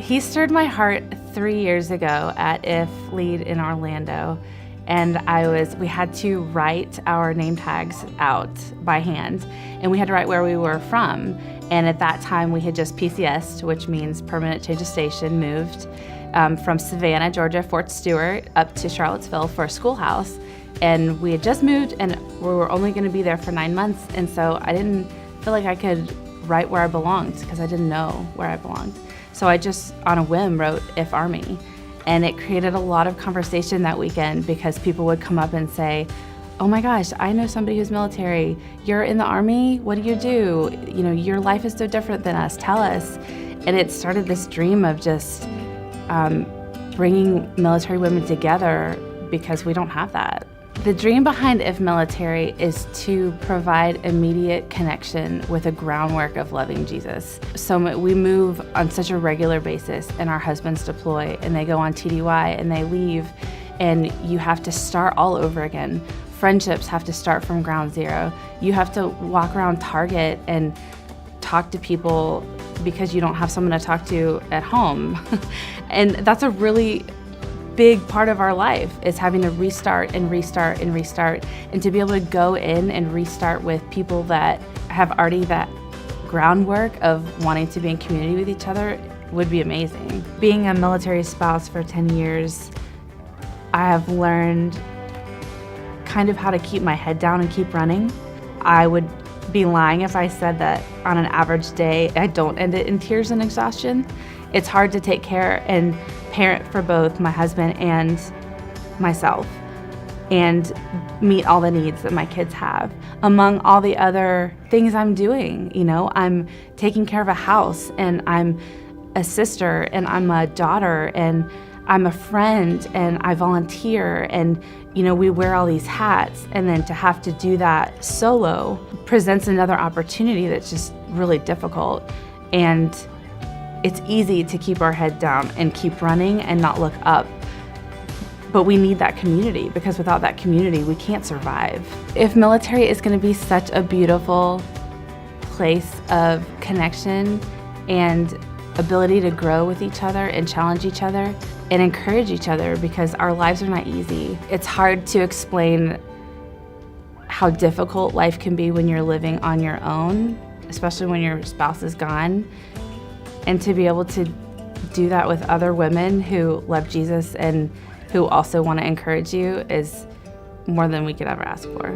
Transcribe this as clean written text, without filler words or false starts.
He stirred my heart 3 years ago at IF Lead in Orlando, and we had to write our name tags out by hand, and we had to write where we were from. And at that time, we had just PCS, which means permanent change of station, moved from Savannah, Georgia, Fort Stewart, up to Charlottesville for a schoolhouse. And we had just moved, and we were only going to be there for 9 months, and so I didn't feel like I could write where I belonged because I didn't know where I belonged. So I just, on a whim, wrote IF Army. And it created a lot of conversation that weekend because people would come up and say, oh my gosh, I know somebody who's military. You're in the Army? What do you do? You know, your life is so different than us. Tell us. And it started this dream of just bringing military women together because we don't have that. The dream behind IF Military is to provide immediate connection with a groundwork of loving Jesus. So we move on such a regular basis, and our husbands deploy, and they go on TDY, and they leave, and you have to start all over again. Friendships have to start from ground zero. You have to walk around Target and talk to people because you don't have someone to talk to at home. And that's a really big part of our life, is having to restart and restart and restart, and to be able to go in and restart with people that have already that groundwork of wanting to be in community with each other would be amazing. Being a military spouse for 10 years, I have learned kind of how to keep my head down and keep running. I would be lying if I said that on an average day I don't end it in tears and exhaustion. It's hard to take care and parent for both my husband and myself and meet all the needs that my kids have. Among all the other things I'm doing, you know, I'm taking care of a house, and I'm a sister, and I'm a daughter, and I'm a friend, and I volunteer, and you know, we wear all these hats, and then to have to do that solo presents another opportunity that's just really difficult. And it's easy to keep our head down and keep running and not look up. But we need that community, because without that community, we can't survive. IF Military is going to be such a beautiful place of connection and ability to grow with each other and challenge each other and encourage each other, because our lives are not easy. It's hard to explain how difficult life can be when you're living on your own, especially when your spouse is gone. And to be able to do that with other women who love Jesus and who also want to encourage you is more than we could ever ask for.